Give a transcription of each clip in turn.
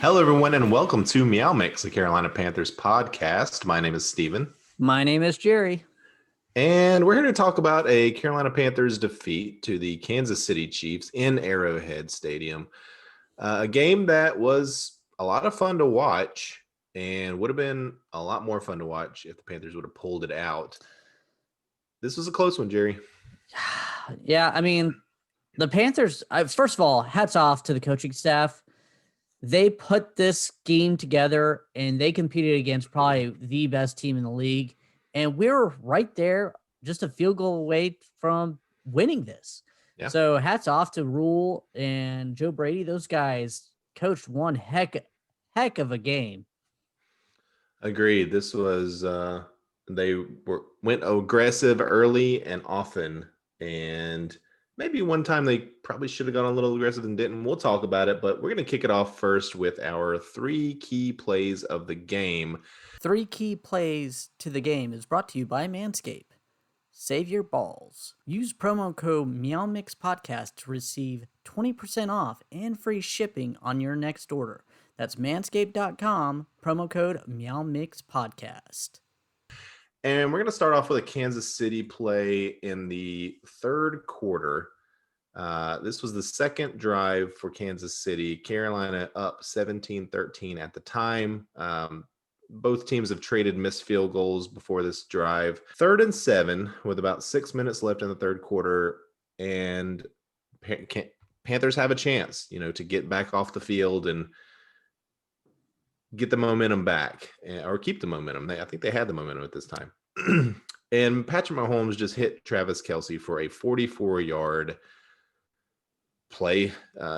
Hello, everyone, and welcome to MeowMix, the Carolina Panthers podcast. My name is Steven. My name is Jerry. And we're here to talk about a Carolina Panthers defeat to the Kansas City Chiefs in Arrowhead Stadium. A game that was a lot of fun to watch and would have been a lot more fun to watch if the Panthers would have pulled it out. This was a close one, Jerry. Yeah, I mean, the Panthers, first of all, hats off to the coaching staff. They put this scheme together and they competed against probably the best team in the league. And we were right there, just a field goal away from winning this. Yeah. So hats off to Rule and Joe Brady. Those guys coached one heck of a game. Agreed. This was they went aggressive early and often, and maybe one time they probably should have gone a little aggressive and didn't. We'll talk about it, but we're going to kick it off first with our 3 key plays of the game. 3 key plays to the game is brought to you by Manscaped. Save your balls. Use promo code MeowMix Podcast to receive 20% off and free shipping on your next order. That's manscaped.com, promo code MeowMix Podcast. And we're going to start off with a Kansas City play in the third quarter. This was the second drive for Kansas City. Carolina up 17-13 at the time. Both teams have traded missed field goals before this drive. 3rd and 7 with about 6 minutes left in the third quarter. And Panthers have a chance, to get back off the field and get the momentum back or keep the momentum. I think they had the momentum at this time. And Patrick Mahomes just hit Travis Kelce for a 44-yard play.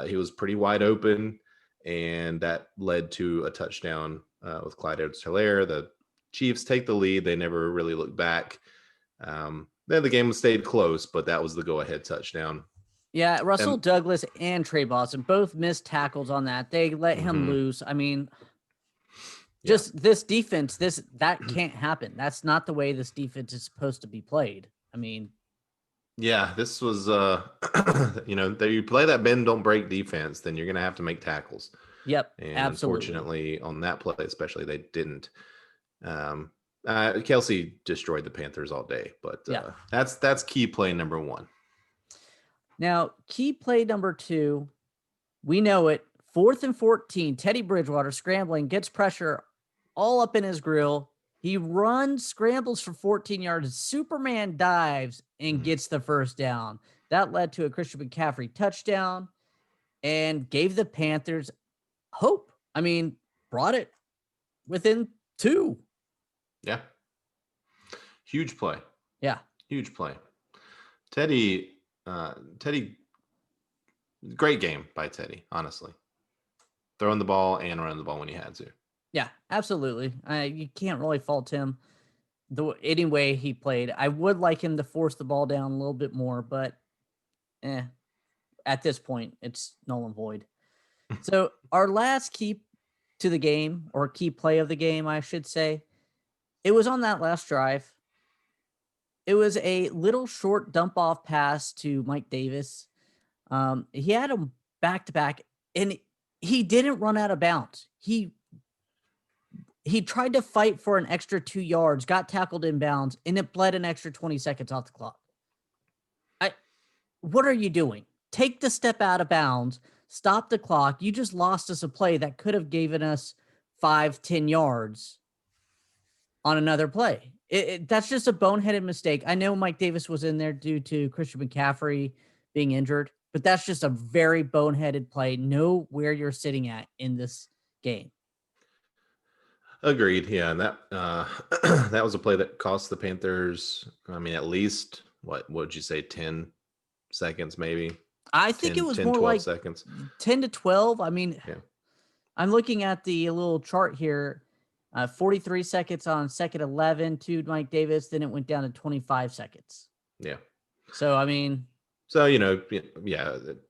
He was pretty wide open, and that led to a touchdown with Clyde Edwards-Helaire. The Chiefs take the lead. They never really looked back. Then the game stayed close, but that was the go-ahead touchdown. Yeah, Russell Douglas and Trey Boston both missed tackles on that. They let him loose. I mean, this defense, that can't happen. That's not the way this defense is supposed to be played. I mean, yeah, this was, you play that bend, don't break defense, then you're going to have to make tackles. Yep, and absolutely. Unfortunately, on that play especially, they didn't. Kelce destroyed the Panthers all day, but that's key play number 1. Now, key play number 2, we know it. 4th and 14, Teddy Bridgewater scrambling, gets pressure all up in his grill. He runs, scrambles for 14 yards. Superman dives and gets the first down. That led to a Christian McCaffrey touchdown and gave the Panthers hope. I mean, brought it within 2. Yeah. Huge play. Yeah. Huge play. Teddy, great game by Teddy, honestly. Throwing the ball and running the ball when he had to. Yeah, absolutely. You can't really fault him any way he played. I would like him to force the ball down a little bit more, but at this point, it's null and void. So our last key to the game, or key play of the game, I should say, it was on that last drive. It was a little short dump-off pass to Mike Davis. He had him back-to-back, and he didn't run out of bounds. He tried to fight for an extra 2 yards, got tackled in bounds, and it bled an extra 20 seconds off the clock. What are you doing? Take the step out of bounds, stop the clock. You just lost us a play that could have given us 5-10 yards on another play. That's just a boneheaded mistake. I know Mike Davis was in there due to Christian McCaffrey being injured, but that's just a very boneheaded play. Know where you're sitting at in this game. Agreed. Yeah, and that that was a play that cost the Panthers. I mean, at least what would you say, 10 seconds, maybe? I think 10, it was 10, more 12 like seconds. 10 to 12. I mean, yeah. I'm looking at the little chart here. 43 seconds on second 11 to Mike Davis. Then it went down to 25 seconds. Yeah. So, I mean. So,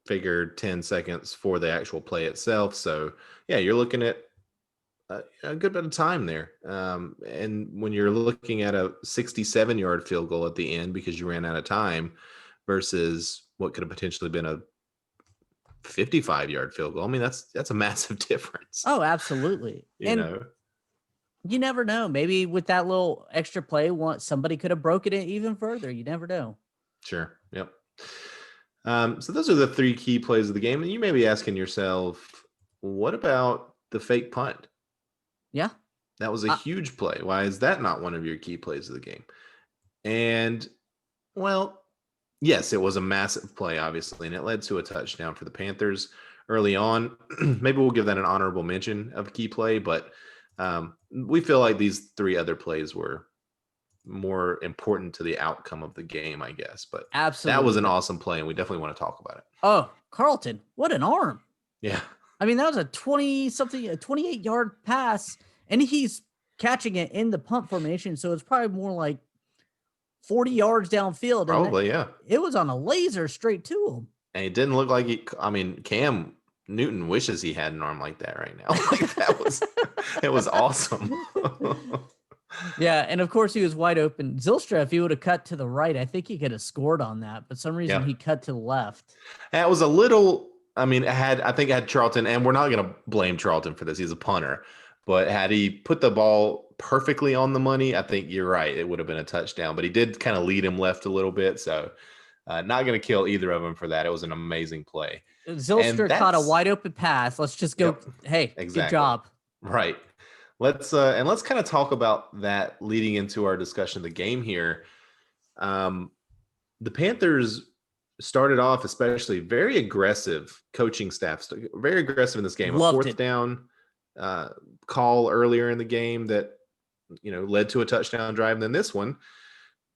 figure 10 seconds for the actual play itself. So, yeah, you're looking at a good bit of time there. And when you're looking at a 67-yard field goal at the end because you ran out of time versus what could have potentially been a 55-yard field goal. I mean, that's a massive difference. Oh, absolutely. You know, you never know. Maybe with that little extra play, somebody could have broken it even further. You never know. Sure. Yep. So those are the 3 key plays of the game. And you may be asking yourself, what about the fake punt? Yeah. That was a huge play. Why is that not one of your key plays of the game? And, well, yes, it was a massive play, obviously, and it led to a touchdown for the Panthers early on. Maybe we'll give that an honorable mention of key play, but we feel like these 3 other plays were more important to the outcome of the game, I guess. But absolutely, that was an awesome play, and we definitely want to talk about it. Oh, Carlton, what an arm. Yeah. I mean, that was a 28-yard pass, and he's catching it in the punt formation, so it's probably more like 40 yards downfield. Probably, yeah. It was on a laser straight to him. And it didn't look like Cam Newton wishes he had an arm like that right now. Like it was awesome. Yeah, and of course he was wide open. Zylstra, if he would have cut to the right, I think he could have scored on that. But some reason he cut to the left. That was a little. I mean, I think it had Charlton, and we're not going to blame Charlton for this. He's a punter, but had he put the ball perfectly on the money, I think you're right. It would have been a touchdown. But he did kind of lead him left a little bit, so not going to kill either of them for that. It was an amazing play. Zylstra caught a wide open pass. Let's just go. Yep, hey, exactly. Good job. Right. Let's kind of talk about that leading into our discussion of the game here. The Panthers started off especially very aggressive coaching staff, very aggressive in this game. Loved a 4th down call earlier in the game that led to a touchdown drive. And then this one,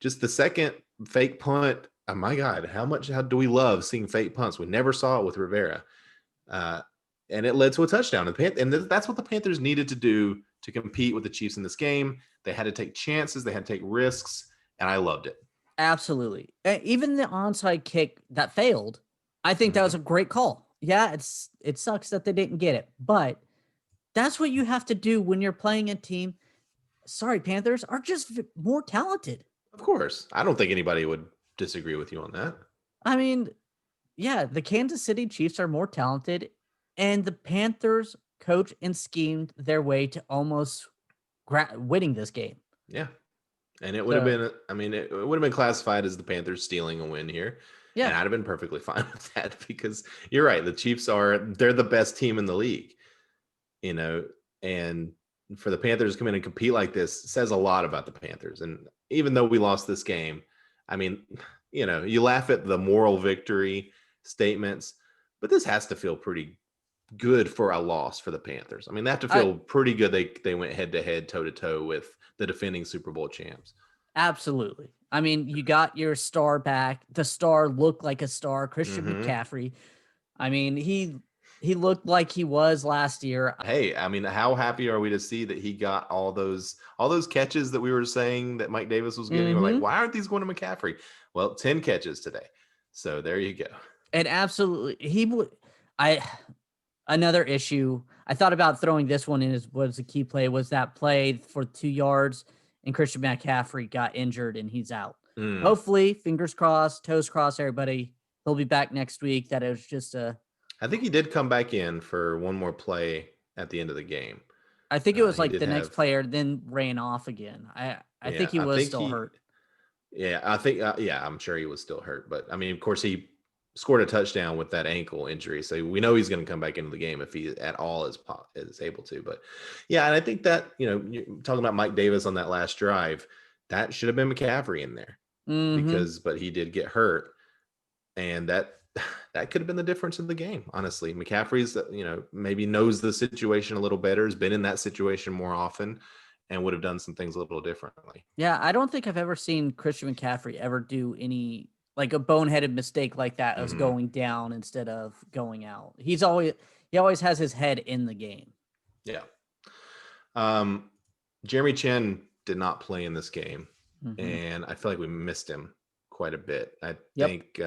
just the second fake punt. Oh my God, how do we love seeing fake punts? We never saw it with Rivera. And it led to a touchdown. And that's what the Panthers needed to do to compete with the Chiefs in this game. They had to take chances. They had to take risks. And I loved it. Absolutely. Even the onside kick that failed, I think that was a great call. Yeah, it sucks that they didn't get it. But that's what you have to do when you're playing a team. Sorry, Panthers are just more talented. Of course. I don't think anybody would disagree with you on that. I mean, yeah, the Kansas City Chiefs are more talented. And the Panthers coached and schemed their way to almost winning this game. Yeah. And it would have been, it would have been classified as the Panthers stealing a win here. Yeah. And I'd have been perfectly fine with that because you're right. The Chiefs they're the best team in the league, and for the Panthers to come in and compete like this says a lot about the Panthers. And even though we lost this game, you laugh at the moral victory statements, but this has to feel pretty good for a loss for the Panthers. I mean, they have to feel pretty good. They went head to head, toe to toe with the defending Super Bowl champs. Absolutely. I mean, you got your star back. The star looked like a star, Christian McCaffrey. I mean, he looked like he was last year. Hey, I mean, how happy are we to see that he got all those catches that we were saying that Mike Davis was getting? We're like, why aren't these going to McCaffrey? Well, 10 catches today. So there you go. And absolutely, another issue. I thought about throwing this one in was a key play, was that play for 2 yards and Christian McCaffrey got injured and he's out. Hopefully, fingers crossed, toes crossed, everybody. He'll be back next week. That it was just I think he did come back in for one more play at the end of the game. I think it was like the next player then ran off again. I think he was still hurt. Yeah, I think, I'm sure he was still hurt. But, I mean, of course, he scored a touchdown with that ankle injury. So we know he's going to come back into the game if he at all is able to. But, yeah, and I think that, you're talking about Mike Davis on that last drive, that should have been McCaffrey in there. But he did get hurt. And that could have been the difference in the game, honestly. McCaffrey's, maybe knows the situation a little better, has been in that situation more often, and would have done some things a little differently. Yeah, I don't think I've ever seen Christian McCaffrey ever do any, like a boneheaded mistake like that of going down instead of going out. He always has his head in the game. Yeah. Jeremy Chin did not play in this game, and I feel like we missed him quite a bit. I think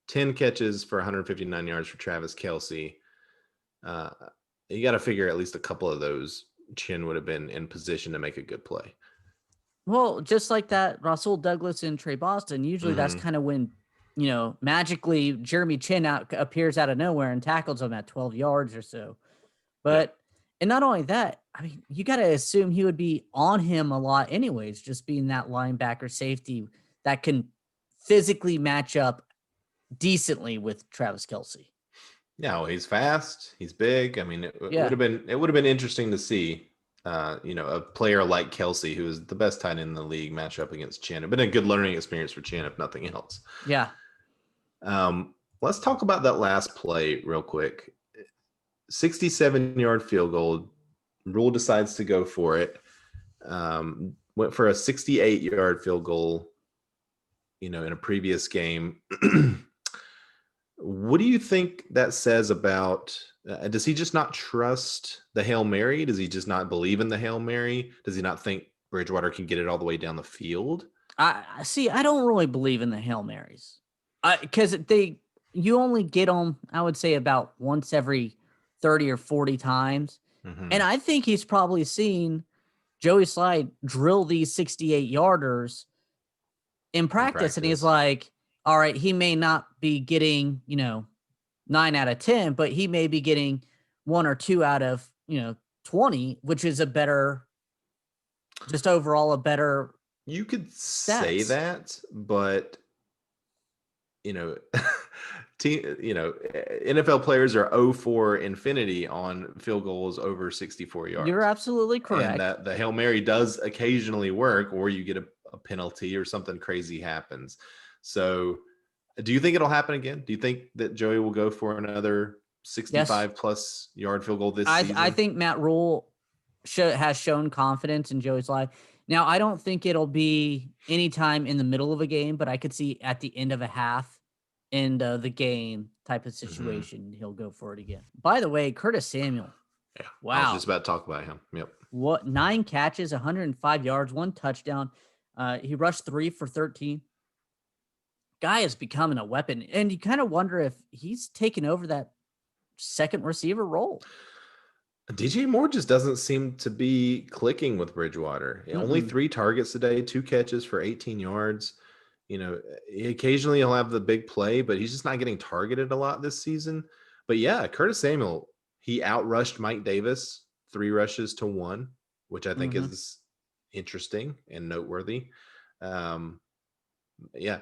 10 catches for 159 yards for Travis Kelce. You got to figure at least a couple of those Chin would have been in position to make a good play. Well, just like that, Russell Douglas and Trey Boston, usually that's kind of when magically Jeremy Chin appears out of nowhere and tackles him at 12 yards or so. Yeah. And not only that, I mean, you got to assume he would be on him a lot anyways, just being that linebacker safety that can physically match up decently with Travis Kelce. Yeah, well, he's fast. He's big. I mean, it would Yeah. have been interesting to see, a player like Kelsey, who is the best tight end in the league, match up against Chin. It'd been a good learning experience for Chin, if nothing else. Yeah. Let's talk about that last play real quick. 67-yard field goal. Rule decides to go for it. Went for a 68-yard field goal, in a previous game. What do you think that says about, does he just not trust the Hail Mary? Does he just not believe in the Hail Mary? Does he not think Bridgewater can get it all the way down the field? I don't really believe in the Hail Marys. Because you only get them, I would say, about once every 30 or 40 times. Mm-hmm. And I think he's probably seen Joey Slide drill these 68-yarders in practice. And he's like, all right, he may not be getting, 9 out of 10, but he may be getting 1 or 2 out of, 20, which is just overall a better. You could say that, but NFL players are 0 for infinity on field goals over 64 yards. You're absolutely correct. And that the Hail Mary does occasionally work, or you get a penalty or something crazy happens. So do you think it'll happen again? Do you think that Joey will go for another 65 plus yard field goal this season? I think Matt Rule has shown confidence in Joey's life. Now, I don't think it'll be anytime in the middle of a game, but I could see at the end of a half, end of the game type of situation, he'll go for it again. By the way, Curtis Samuel. Yeah. Wow. I was just about to talk about him. Yep. What, 9 catches, 105 yards, 1 touchdown. He rushed 3 for 13. Guy is becoming a weapon. And you kind of wonder if he's taken over that second receiver role. DJ Moore just doesn't seem to be clicking with Bridgewater. Only 3 targets today, 2 catches for 18 yards. Occasionally he'll have the big play, but he's just not getting targeted a lot this season. But yeah, Curtis Samuel, he outrushed Mike Davis 3 rushes to 1, which I think is interesting and noteworthy.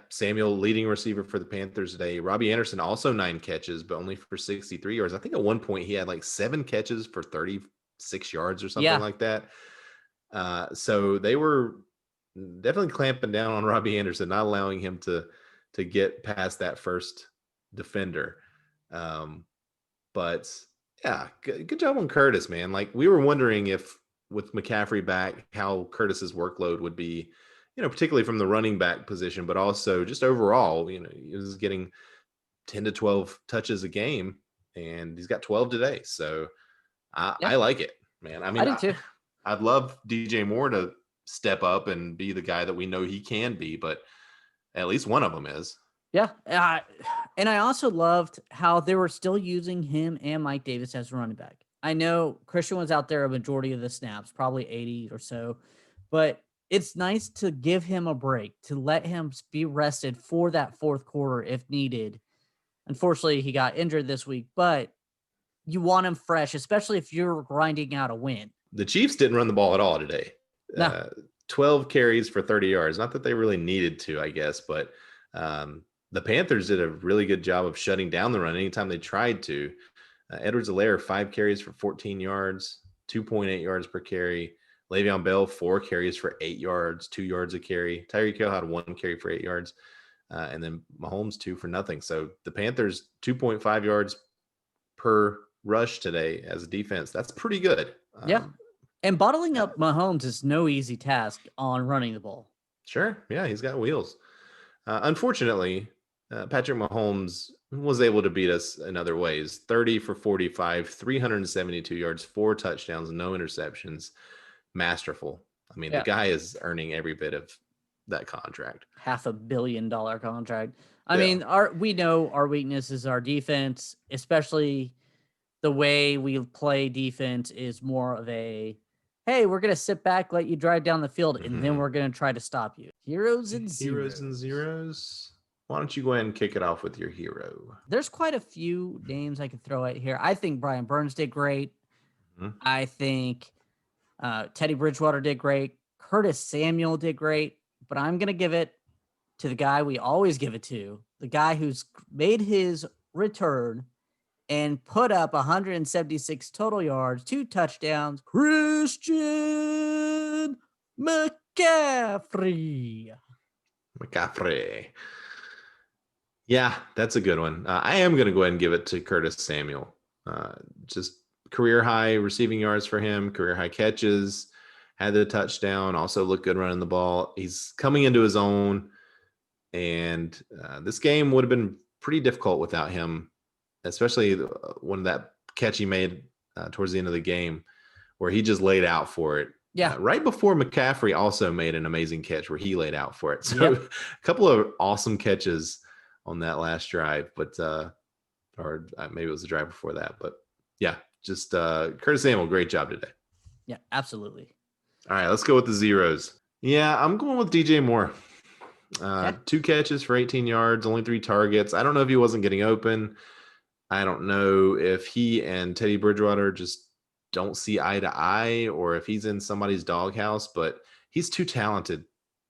Samuel, leading receiver for the Panthers today. Robbie Anderson, also 9 catches, but only for 63 yards. I think at one point he had like 7 catches for 36 yards or something like that. So they were definitely clamping down on Robbie Anderson, not allowing him to get past that first defender. But yeah, good job on Curtis, man. Like, we were wondering if with McCaffrey back, how Curtis's workload would be, particularly from the running back position, but also just overall, he was getting 10 to 12 touches a game, and he's got 12 today. So I like it, man. I mean, I do too. I'd love DJ Moore to step up and be the guy that we know he can be, but at least one of them is. Yeah. And I also loved how they were still using him and Mike Davis as running back. I know Christian was out there a majority of the snaps, probably 80 or so, but it's nice to give him a break, to let him be rested for that fourth quarter if needed. Unfortunately, he got injured this week, but you want him fresh, especially if you're grinding out a win. The Chiefs didn't run the ball at all today. No. 12 carries for 30 yards. Not that they really needed to, I guess, but the Panthers did a really good job of shutting down the run anytime they tried to. Edwards-Helaire, 5 carries for 14 yards, 2.8 yards per carry. Le'Veon Bell, 4 carries for 8 yards, 2 yards a carry. Tyreek Hill had 1 carry for 8 yards. And then Mahomes, 2 for nothing. So the Panthers, 2.5 yards per rush today as a defense. That's pretty good. Yeah. And bottling up Mahomes is no easy task on running the ball. Sure. Yeah, he's got wheels. Unfortunately, Patrick Mahomes was able to beat us in other ways. 30 for 45, 372 yards, 4 touchdowns, no interceptions. Masterful. I mean, the guy is earning every bit of that contract. $500 million contract. I mean, we know our weakness is our defense, especially the way we play defense is more of a, hey, we're going to sit back, let you drive down the field, and then we're going to try to stop you. Heroes and zeros. Heroes and zeros. why don't you go ahead and kick it off with your hero? There's quite a few names I could throw out here. I think Brian Burns did great. Mhm. I think Teddy Bridgewater did great. Curtis Samuel did great. But I'm going to give it to the guy we always give it to, the guy who's made his return and put up 176 total yards, 2 touchdowns, Christian McCaffrey. McCaffrey. Yeah, that's a good one. I am going to go ahead and give it to Curtis Samuel. Just career high receiving yards for him, career high catches, had the touchdown, also looked good running the ball. He's coming into his own, and this game would have been pretty difficult without him, especially when that catch he made towards the end of the game where he just laid out for it. Yeah. Right before McCaffrey also made an amazing catch where he laid out for it. So a couple of awesome catches on that last drive, but or maybe it was the drive before that. But yeah, just Curtis Samuel, great job today. Yeah, absolutely. All right, let's go with the zeros. Yeah, I'm going with DJ Moore. 2 catches for 18 yards, only 3 targets. I don't know if he wasn't getting open. I don't know if he and Teddy Bridgewater just don't see eye to eye or if he's in somebody's doghouse, but he's too talented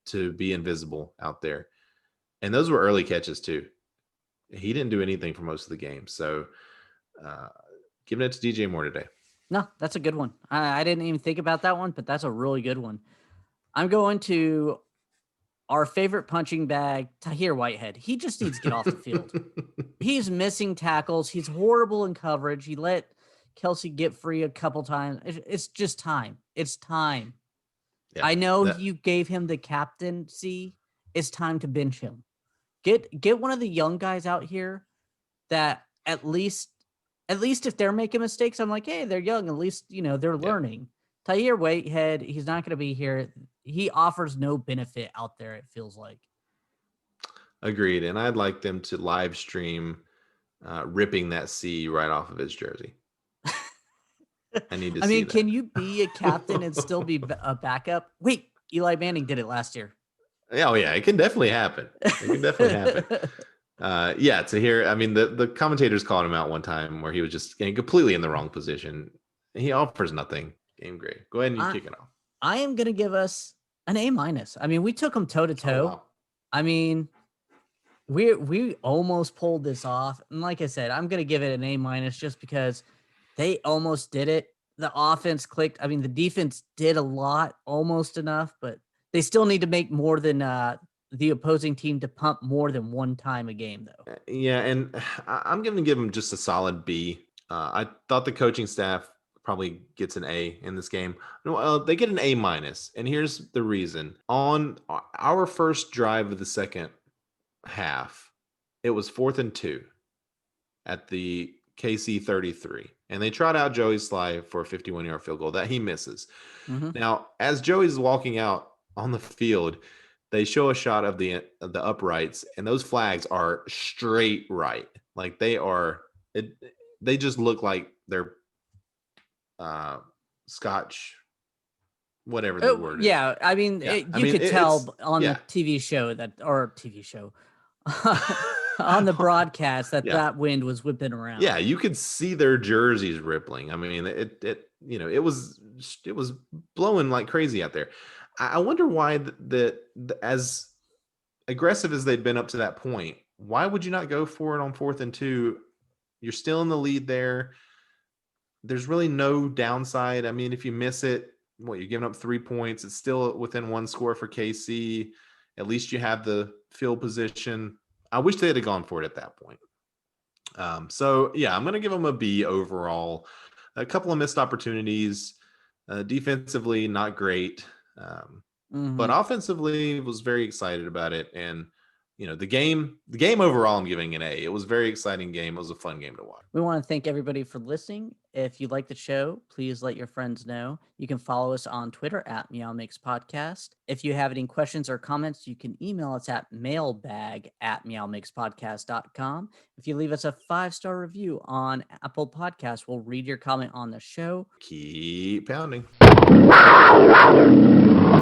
to be invisible out there. And those were early catches too. He didn't do anything for most of the game. So giving it to DJ Moore today. No, that's a good one. I didn't even think about that one, but that's a really good one. I'm going to our favorite punching bag, Tahir Whitehead. He just needs to get off the field. He's missing tackles. He's horrible in coverage. He let Kelsey get free a couple times. It's just time. It's time. Yeah, I know you gave him the captaincy. It's time to bench him. Get one of the young guys out here that at least if they're making mistakes, I'm like, hey, they're young. At least, they're learning. Tahir Whitehead, he's not going to be here. He offers no benefit out there, it feels like. Agreed. And I'd like them to live stream ripping that C right off of his jersey. I need to see that. Can you be a captain and still be a backup? Wait, Eli Manning did it last year. Oh, yeah. It can definitely happen. To hear, the commentators called him out one time where he was just getting completely in the wrong position. He offers nothing. Game grade. Go ahead and kick it off. I am going to give us an A-. We took them toe to toe. We almost pulled this off. And like I said, I'm going to give it an A- just because they almost did it. The offense clicked. The defense did a lot, almost enough, but they still need to make more than the opposing team to pump more than one time a game, though. Yeah, and I'm going to give them just a solid B. I thought the coaching staff probably gets an A in this game. No, they get an A-, and here's the reason. On our first drive of the second half, it was 4th and 2 at the KC 33, and they trot out Joey Sly for a 51-yard field goal that he misses. Mm-hmm. Now, as Joey's walking out on the field, they show a shot of the uprights, and those flags are straight right. Like they just look like they're Scotch, whatever the word is. Yeah, you could tell on the TV show on the broadcast that wind was whipping around. Yeah, you could see their jerseys rippling. It was blowing like crazy out there. I wonder why as aggressive as they'd been up to that point, why would you not go for it on 4th and 2? You're still in the lead there. There's really no downside. If you miss it, you're giving up 3 points. It's still within 1 score for KC. At least you have the field position. I wish they had gone for it at that point. I'm going to give them a B overall. A couple of missed opportunities. Defensively, not great. But offensively, was very excited about it. And, the game overall, I'm giving an A. It was a very exciting game. It was a fun game to watch. We want to thank everybody for listening. If you like the show, please let your friends know. You can follow us on Twitter at MeowMix Podcast. If you have any questions or comments, you can email us at mailbag@meowmixpodcast.com. If you leave us a 5-star review on Apple Podcasts, we'll read your comment on the show. Keep pounding.